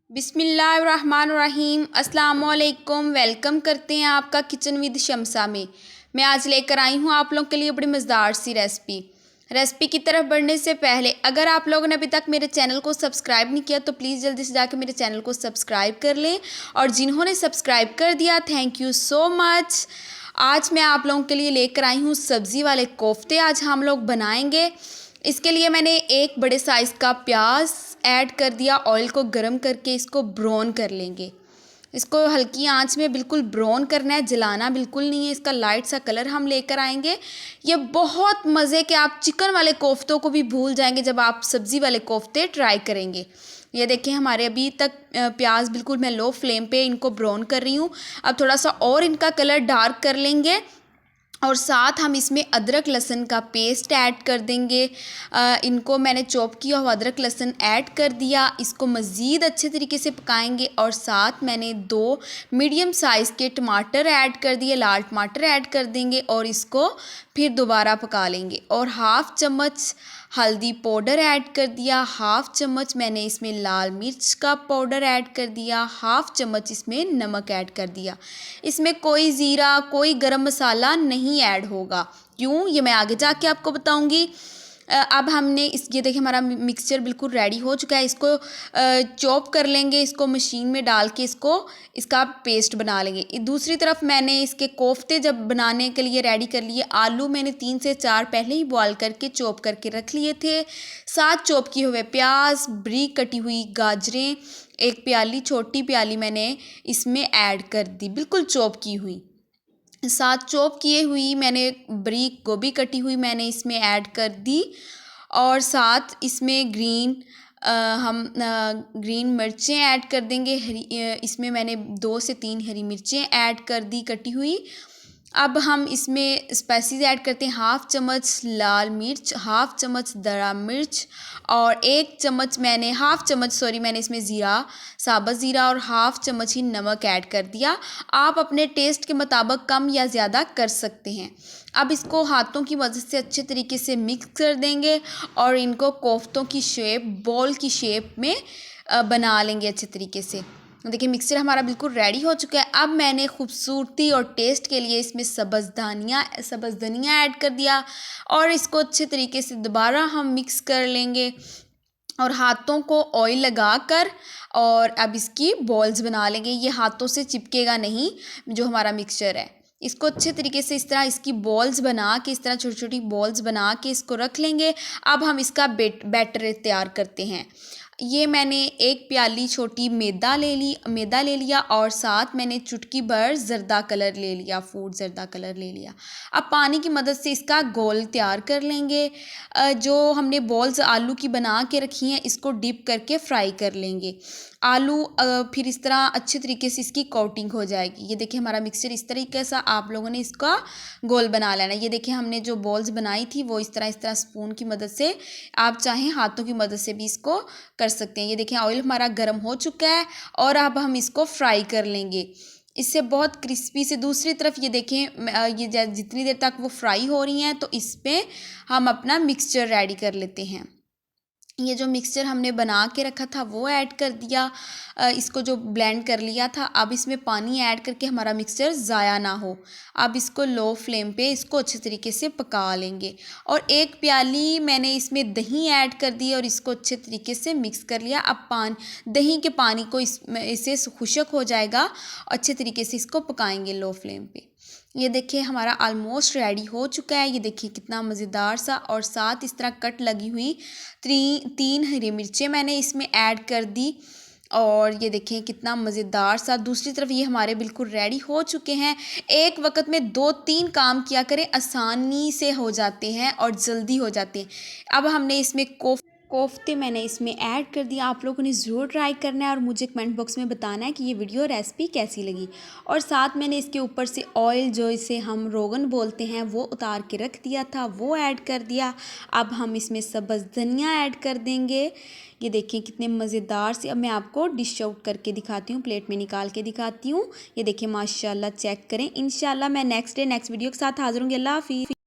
बिस्मिल्लाहिर्रहमानिर्रहीम अस्सलाम वालेकुम। वेलकम करते हैं आपका किचन विद शम्सा में। मैं आज लेकर आई हूँ आप लोगों के लिए बड़ी मज़ेदार सी रेसिपी की तरफ बढ़ने से पहले अगर आप लोगों ने अभी तक मेरे चैनल को सब्सक्राइब नहीं किया तो प्लीज़ जल्दी से जाकर मेरे चैनल को सब्सक्राइब कर लें, और जिन्होंने सब्सक्राइब कर दिया थैंक यू सो मच। आज मैं आप लोगों के लिए लेकर आई हूँ सब्ज़ी वाले कोफ्ते। आज हम लोग बनाएंगे। इसके लिए मैंने एक बड़े साइज़ का प्याज ऐड कर दिया। ऑयल को गरम करके इसको ब्राउन कर लेंगे। इसको हल्की आंच में बिल्कुल ब्राउन करना है, जलाना बिल्कुल नहीं है। इसका लाइट सा कलर हम लेकर आएंगे। ये बहुत मज़े के, आप चिकन वाले कोफ्तों को भी भूल जाएंगे जब आप सब्ज़ी वाले कोफ्ते ट्राई करेंगे। ये देखें हमारे अभी तक प्याज बिल्कुल मैं लो फ्लेम पे इनको ब्राउन कर रही हूँ। अब थोड़ा सा और इनका कलर डार्क कर लेंगे और साथ हम इसमें अदरक लहसुन का पेस्ट ऐड कर देंगे। इनको मैंने चॉप किया हुआ अदरक लहसुन ऐड कर दिया। इसको मज़ीद अच्छे तरीके से पकाएंगे और साथ मैंने 2 मीडियम साइज़ के टमाटर ऐड कर दिए, लाल टमाटर ऐड कर देंगे और इसको फिर दोबारा पका लेंगे। और हाफ़ चम्मच हल्दी पाउडर ऐड कर दिया, हाफ़ चम्मच मैंने इसमें लाल मिर्च का पाउडर ऐड कर दिया, हाफ़ चम्मच इसमें नमक ऐड कर दिया। इसमें कोई ज़ीरा कोई गरम मसाला नहीं ऐड होगा। क्यों, ये मैं आगे जाके आपको बताऊंगी। अब हमने ये देखिए हमारा मिक्सचर बिल्कुल रेडी हो चुका है। इसको चॉप कर लेंगे, इसको मशीन में डाल के इसका पेस्ट बना लेंगे। दूसरी तरफ मैंने इसके कोफ्ते जब बनाने के लिए रेडी कर लिए। आलू मैंने 3 से 4 पहले ही बॉयल करके चॉप करके रख लिए थे। साथ चॉप किए हुए प्याज, बारीक कटी हुई गाजरें, एक प्याली छोटी प्याली मैंने इसमें ऐड कर दी बिल्कुल चॉप की हुई। साथ चॉप किए हुई मैंने बारीक गोभी कटी हुई मैंने इसमें ऐड कर दी। और साथ इसमें ग्रीन मिर्चें ऐड कर देंगे। इसमें मैंने 2 से 3 हरी मिर्चें ऐड कर दी कटी हुई। अब हम इसमें स्पाइसेस ऐड करते हैं। हाफ़ चम्मच लाल मिर्च, हाफ़ चम्मच दरा मिर्च और हाफ़ चम्मच मैंने इसमें साबुत ज़ीरा और हाफ़ चम्मच ही नमक ऐड कर दिया। आप अपने टेस्ट के मुताबिक कम या ज़्यादा कर सकते हैं। अब इसको हाथों की मदद से अच्छे तरीके से मिक्स कर देंगे और इनको कोफ्तों की बॉल की शेप में बना लेंगे अच्छे तरीके से। देखिए मिक्सचर हमारा बिल्कुल रेडी हो चुका है। अब मैंने खूबसूरती और टेस्ट के लिए इसमें सब्ज़ धनिया ऐड कर दिया और इसको अच्छे तरीके से दोबारा हम मिक्स कर लेंगे और हाथों को ऑयल लगाकर और अब इसकी बॉल्स बना लेंगे। ये हाथों से चिपकेगा नहीं जो हमारा मिक्सचर है। इसको अच्छे तरीके से इस तरह इसकी बॉल्स बना के, इस तरह छोटी छोटी बॉल्स बना के इसको रख लेंगे। अब हम इसका बैटर तैयार करते हैं। ये मैंने एक प्याली छोटी मैदा ले लिया और साथ मैंने चुटकी भर जर्दा कलर ले लिया, फूड जर्दा कलर ले लिया। अब पानी की मदद से इसका घोल तैयार कर लेंगे। जो हमने बॉल्स आलू की बना के रखी हैं इसको डिप करके फ्राई कर लेंगे। आलू फिर इस तरह अच्छे तरीके से इसकी कोटिंग हो जाएगी। ये देखिए हमारा मिक्सचर इस तरीके से आप लोगों ने इसका गोल बना लेना। ये देखिए हमने जो बॉल्स बनाई थी वो इस तरह स्पून की मदद से, आप चाहें हाथों की मदद से भी इसको कर सकते हैं। ये देखिए ऑयल हमारा गर्म हो चुका है और अब हम इसको फ्राई कर लेंगे। इससे बहुत क्रिस्पी से दूसरी तरफ ये देखें ये जितनी देर तक वो फ्राई हो रही हैं तो इस पर हम अपना मिक्सचर रेडी कर लेते हैं। ये जो मिक्सचर हमने बना के रखा था वो ऐड कर दिया। इसको जो ब्लेंड कर लिया था, अब इसमें पानी ऐड करके हमारा मिक्सचर ज़ाया ना हो। अब इसको लो फ्लेम पे इसको अच्छे तरीके से पका लेंगे। और एक प्याली मैंने इसमें दही ऐड कर दी और इसको अच्छे तरीके से मिक्स कर लिया। अब दही के पानी को इससे खुश्क हो जाएगा। अच्छे तरीके से इसको पकाएंगे लो फ्लेम पे। ये देखिए हमारा ऑलमोस्ट रेडी हो चुका है। ये देखिए कितना मज़ेदार सा, और साथ इस तरह कट लगी हुई 3 हरी मिर्चें मैंने इसमें ऐड कर दी। और ये देखें कितना मज़ेदार सा। दूसरी तरफ ये हमारे बिल्कुल रेडी हो चुके हैं। एक वक्त में 2-3 काम किया करें, आसानी से हो जाते हैं और जल्दी हो जाते हैं। अब हमने इसमें कोफ्ते मैंने इसमें ऐड कर दिया। आप लोगों ने ज़रूर ट्राई करना है और मुझे कमेंट बॉक्स में बताना है कि ये वीडियो रेसिपी कैसी लगी। और साथ मैंने इसके ऊपर से ऑयल, जो इसे हम रोगन बोलते हैं, वो उतार के रख दिया था, वो ऐड कर दिया। अब हम इसमें सब्ज़ धनिया ऐड कर देंगे। ये देखिए कितने मज़ेदार से। अब मैं आपको डिश आउट करके दिखाती हूँ, प्लेट में निकाल के दिखाती हूँ। ये देखिए माशाल्लाह, चेक करें। इंशाल्लाह मैं नेक्स्ट वीडियो के साथ हाज़िर होंगी। अल्लाह हाफ़िज़।